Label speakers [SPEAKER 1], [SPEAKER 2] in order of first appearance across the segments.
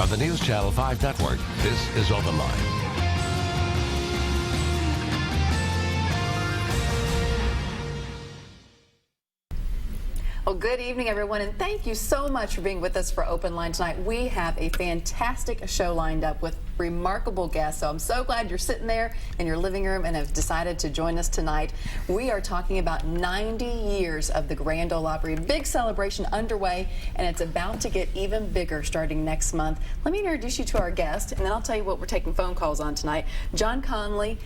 [SPEAKER 1] on the News Channel 5 network. This is OpenLine.
[SPEAKER 2] Well, good evening, everyone, and thank you so much for being with us for Open Line tonight. We have a fantastic show lined up with remarkable guests, so I'm so glad you're sitting there in your living room and have decided to join us tonight. We are talking about 90 years of the Grand Ole Opry. Big celebration underway, and it's about to get even bigger starting next month. Let me introduce you to our guest, and then I'll tell you what we're taking phone calls on tonight. John Conley,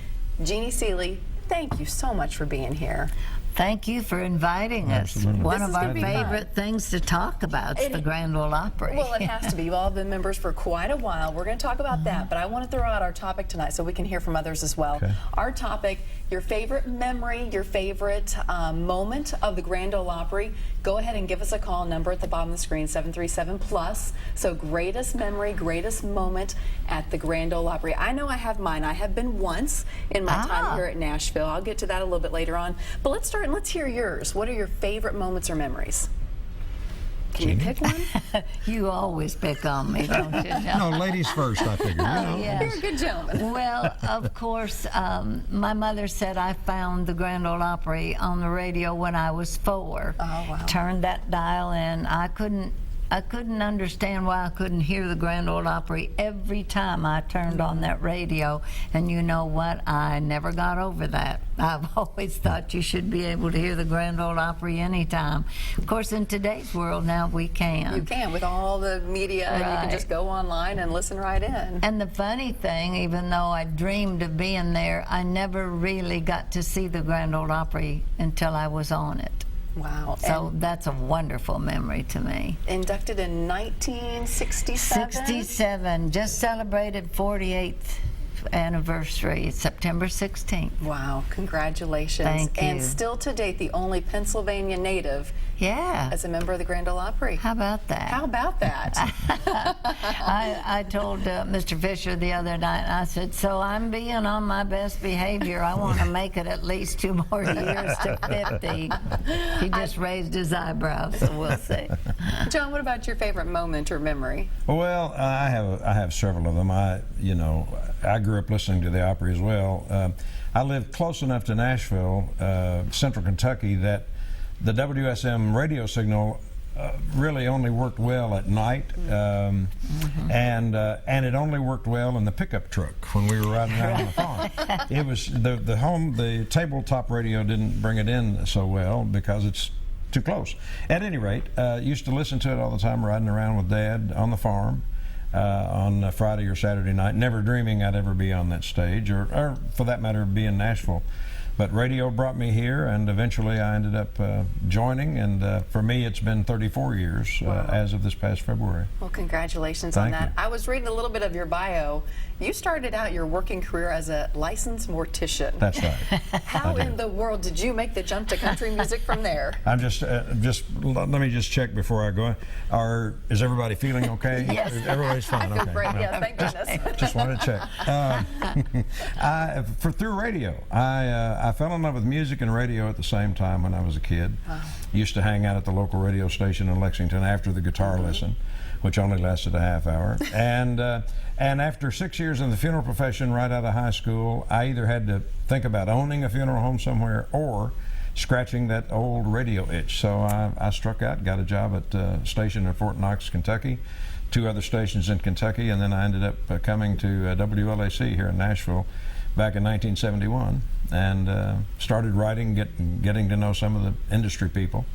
[SPEAKER 2] Jeannie Seeley, thank you so much for being here.
[SPEAKER 3] Thank you for inviting us.
[SPEAKER 4] Absolutely.
[SPEAKER 3] One
[SPEAKER 2] This
[SPEAKER 3] of
[SPEAKER 2] is
[SPEAKER 3] our
[SPEAKER 2] gonna be
[SPEAKER 3] favorite
[SPEAKER 2] fun.
[SPEAKER 3] things to talk about is the Grand Ole Opry.
[SPEAKER 2] Well, it has to be. You all have been members for quite a while. We're going to talk about that, but I want to throw out our topic tonight so we can hear from others as well.
[SPEAKER 4] Okay.
[SPEAKER 2] Our topic, your favorite memory, your favorite moment of the Grand Ole Opry. Go ahead and give us a call. Number at the bottom of the screen, 737+. So greatest memory, greatest moment at the Grand Ole Opry. I know I have mine. I have been once in my time here at Nashville. I'll get to that a little bit later on. But let's start and let's hear yours. What are your favorite moments or memories? Can you pick one?
[SPEAKER 3] You always pick on me, don't you, John?
[SPEAKER 4] No, ladies first, I figure.
[SPEAKER 3] Yes.
[SPEAKER 2] You're a good gentleman.
[SPEAKER 3] Well, of course, my mother said I found the Grand Ole Opry on the radio when I was 4.
[SPEAKER 2] Oh, wow.
[SPEAKER 3] Turned that dial in. I couldn't understand why I couldn't hear the Grand Ole Opry every time I turned on that radio. And you know what? I never got over that. I've always thought you should be able to hear the Grand Ole Opry anytime. Of course, in today's world now we can.
[SPEAKER 2] You can with all the media. You can just go online and listen right in.
[SPEAKER 3] And the funny thing, even though I dreamed of being there, I never really got to see the Grand Ole Opry until I was on it.
[SPEAKER 2] Wow.
[SPEAKER 3] So that's a wonderful memory to me.
[SPEAKER 2] Inducted in 1967?
[SPEAKER 3] 67, just celebrated 48th anniversary, September 16th.
[SPEAKER 2] Wow, congratulations.
[SPEAKER 3] Thank you.
[SPEAKER 2] And still to date, the only Pennsylvania native
[SPEAKER 3] Yeah.
[SPEAKER 2] as a member of the Grand Ole Opry.
[SPEAKER 3] How about that?
[SPEAKER 2] How about that?
[SPEAKER 3] I told Mr. Fisher the other night, I said, so I'm being on my best behavior. I want to make it at least 2 more years to 50. He just raised his eyebrows, so we'll see.
[SPEAKER 2] John, what about your favorite moment or memory?
[SPEAKER 4] Well, I have several of them. I grew up listening to the Opry as well. I lived close enough to Nashville, central Kentucky, that the WSM radio signal really only worked well at night, and it only worked well in the pickup truck when we were riding around on the farm. It was the tabletop radio didn't bring it in so well because it's too close. At any rate, used to listen to it all the time riding around with Dad on the farm on Friday or Saturday night, never dreaming I'd ever be on that stage or for that matter be in Nashville. But radio brought me here, and eventually I ended up joining, and for me it's been 34 years as of this past February.
[SPEAKER 2] Well, congratulations on
[SPEAKER 4] Thank
[SPEAKER 2] that.
[SPEAKER 4] you.
[SPEAKER 2] I was reading a little bit of your bio. You started out your working career as a licensed mortician.
[SPEAKER 4] That's right.
[SPEAKER 2] How in the world did you make the jump to country music from there?
[SPEAKER 4] I'm just let me just check before I go. Is everybody feeling okay?
[SPEAKER 3] Yes.
[SPEAKER 4] Everybody's fine.
[SPEAKER 2] I feel
[SPEAKER 4] Okay.
[SPEAKER 2] great, yeah, thank goodness.
[SPEAKER 4] Just wanted to check. Through radio, I fell in love with music and radio at the same time when I was a kid.
[SPEAKER 2] Wow.
[SPEAKER 4] Used to hang out at the local radio station in Lexington after the guitar lesson, which only lasted a half hour. And after 6 years in the funeral profession right out of high school, I either had to think about owning a funeral home somewhere or scratching that old radio itch. So I struck out, got a job at a station in Fort Knox, Kentucky, 2 other stations in Kentucky, and then I ended up coming to WLAC here in Nashville back in 1971 and started writing, getting to know some of the industry people.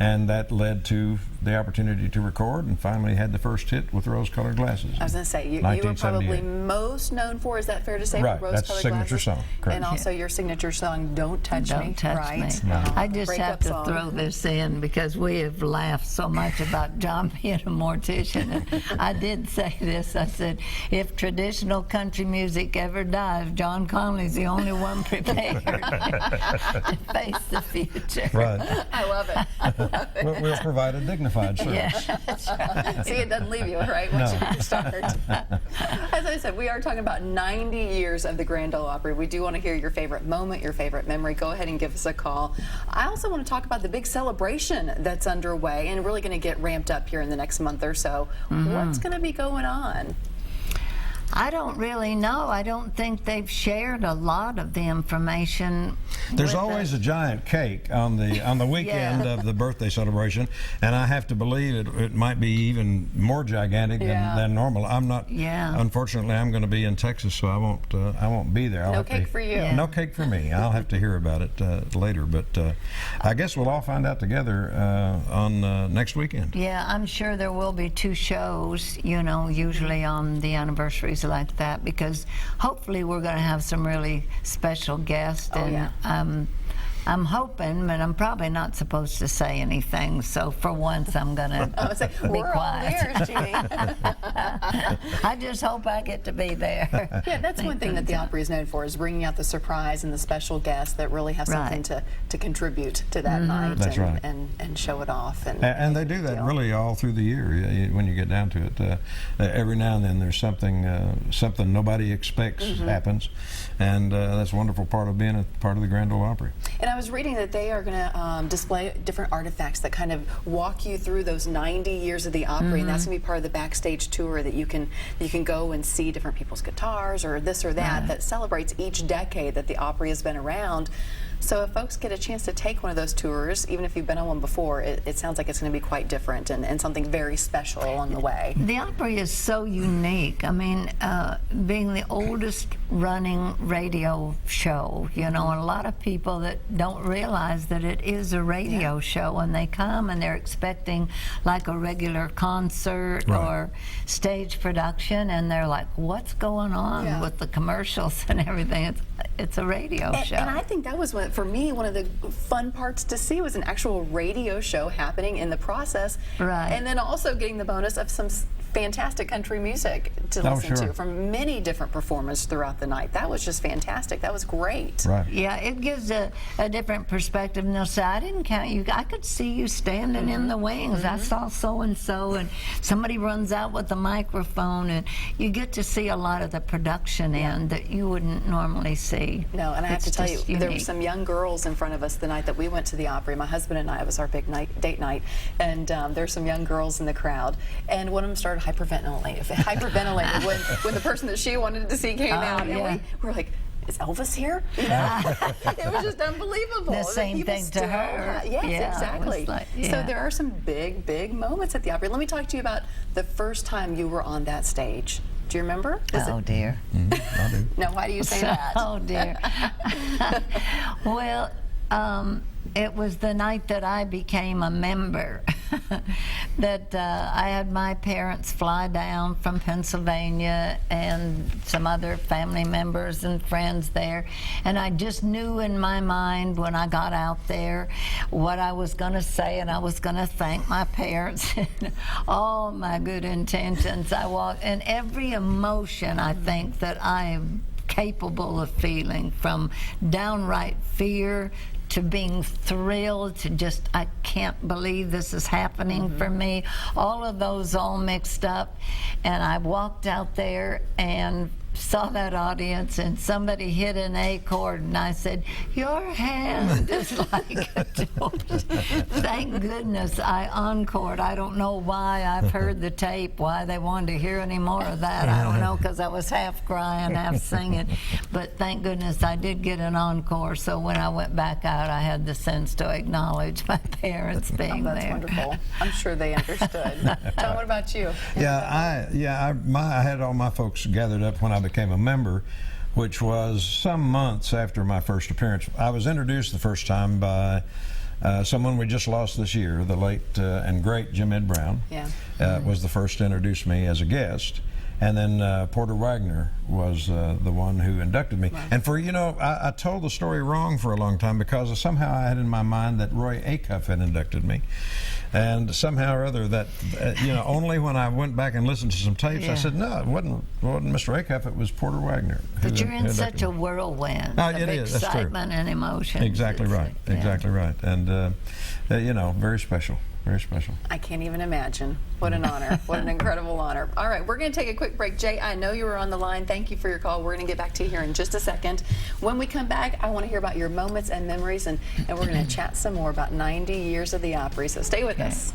[SPEAKER 4] And that led to the opportunity to record, and finally had the first hit with Rose-Colored Glasses.
[SPEAKER 2] I was going to say, you were probably most known for, is that fair to say,
[SPEAKER 4] Right,
[SPEAKER 2] for
[SPEAKER 4] that's
[SPEAKER 2] Rose-Colored Glasses?
[SPEAKER 4] signature song, correct.
[SPEAKER 2] And also your signature song, Don't Touch Me.
[SPEAKER 3] Don't touch
[SPEAKER 2] right?
[SPEAKER 3] me. I just
[SPEAKER 2] Breakup
[SPEAKER 3] have to
[SPEAKER 2] song.
[SPEAKER 3] throw this in because we have laughed so much about John being a mortician. And I did say this. I said, if traditional country music ever dies, John Conley's the only one prepared to face the future.
[SPEAKER 4] Right.
[SPEAKER 2] I love it.
[SPEAKER 4] We'll provide a dignified service.
[SPEAKER 3] Yeah.
[SPEAKER 2] See, it doesn't leave you, right, once you start. As I said, we are talking about 90 years of the Grand Ole Opry. We do want to hear your favorite moment, your favorite memory. Go ahead and give us a call. I also want to talk about the big celebration that's underway and really going to get ramped up here in the next month or so. What's going to be going on?
[SPEAKER 3] I don't really know. I don't think they've shared a lot of the information.
[SPEAKER 4] There's always a giant cake on the weekend of the birthday celebration, and I have to believe it might be even more gigantic than normal. I'm not. Unfortunately, I'm going to be in Texas, so I won't be there.
[SPEAKER 2] No cake for you.
[SPEAKER 4] No cake for me. I'll have to hear about it later. But I guess we'll all find out together on next weekend.
[SPEAKER 3] Yeah, I'm sure there will be 2 shows. You know, usually on the anniversaries like that, because hopefully we're going to have some really special guests. I'm hoping, but I'm probably not supposed to say anything, so for once I'm going to be quiet.
[SPEAKER 2] All ears,
[SPEAKER 3] I just hope I get to be there.
[SPEAKER 2] Yeah, that's one thing that the Opry is known for, is bringing out the surprise and the special guests that really have something to contribute to that night.
[SPEAKER 4] That's right.
[SPEAKER 2] And show it off.
[SPEAKER 4] And they do that really all through the year when you get down to it. Every now and then there's something nobody expects happens, and that's a wonderful part of being a part of the Grand Ole Opry.
[SPEAKER 2] And I was reading that they are going to display different artifacts that kind of walk you through those 90 years of the Opry, and that's going to be part of the backstage tour that you can go and see different people's guitars or this or that that celebrates each decade that the Opry has been around. So if folks get a chance to take one of those tours, even if you've been on one before, it sounds like it's going to be quite different and something very special along the way.
[SPEAKER 3] The Opry is so unique. I mean, being the oldest running radio show, you know, and a lot of people that don't realize that it is a radio show, and they come and they're expecting like a regular concert or stage production, and they're like, what's going on with the commercials and everything? It's a radio show. And
[SPEAKER 2] I think that was for me, one of the fun parts to see was an actual radio show happening in the process.
[SPEAKER 3] Right.
[SPEAKER 2] And then also getting the bonus of some fantastic country music to listen to from many different performers throughout the night. That was just fantastic. That was great.
[SPEAKER 4] Right.
[SPEAKER 3] Yeah, it gives a different perspective. And they'll say, I didn't count you. I could see you standing in the wings. I saw so-and-so, and somebody runs out with the microphone, and you get to see a lot of the production end that you wouldn't normally see.
[SPEAKER 2] No, and I have to tell you, there were some young girls in front of us the night that we went to the Opry. My husband and I, it was our big date night, and there's some young girls in the crowd, and one of them started hyperventilated when the person that she wanted to see came out, and we were like, is Elvis here? You know? It was just unbelievable.
[SPEAKER 3] The same thing to her.
[SPEAKER 2] Yes, exactly.
[SPEAKER 3] Like,
[SPEAKER 2] so there are some big moments at the Opry. Let me talk to you about the first time you were on that stage. Do you remember?
[SPEAKER 3] Oh, dear.
[SPEAKER 4] I do.
[SPEAKER 2] Now, why do you say that?
[SPEAKER 3] Oh, dear. Well, it was the night that I became a member. That I had my parents fly down from Pennsylvania and some other family members and friends there, and I just knew in my mind when I got out there what I was going to say, and I was going to thank my parents and all my good intentions. I walked, and every emotion I think that I am capable of feeling, from downright fear to being thrilled to just, I can't believe this is happening for me. All of those all mixed up. And I walked out there and saw that audience, and somebody hit an A chord, and I said, your hand is like a torch. Thank goodness I encored. I don't know why. I've heard the tape, why they wanted to hear any more of that. I don't know, because I was half crying, half singing. But thank goodness I did get an encore, so when I went back out, I had the sense to acknowledge my parents being
[SPEAKER 2] there. That's wonderful. I'm sure they understood. Tom, what about you?
[SPEAKER 4] I had all my folks gathered up when I became a member, which was some months after my first appearance. I was introduced the first time by someone we just lost this year, the late and great Jim Ed Brown. Was the first to introduce me as a guest. And then Porter Wagner was the one who inducted me.
[SPEAKER 2] Right.
[SPEAKER 4] And for, I told the story wrong for a long time because somehow I had in my mind that Roy Acuff had inducted me. And somehow or other that, only when I went back and listened to some tapes, I said, no, it wasn't Mr. Acuff, it was Porter Wagner.
[SPEAKER 3] But you're in such a whirlwind of
[SPEAKER 4] it is. That's true.
[SPEAKER 3] excitement and emotion.
[SPEAKER 4] Exactly right. Exactly right. And, very special. Very special.
[SPEAKER 2] I can't even imagine. What an honor. What an incredible honor. All right, we're going to take a quick break. Jay, I know you were on the line. Thank you for your call. We're going to get back to you here in just a second. When we come back, I want to hear about your moments and memories, and we're going to chat some more about 90 years of the Opry. So stay with us.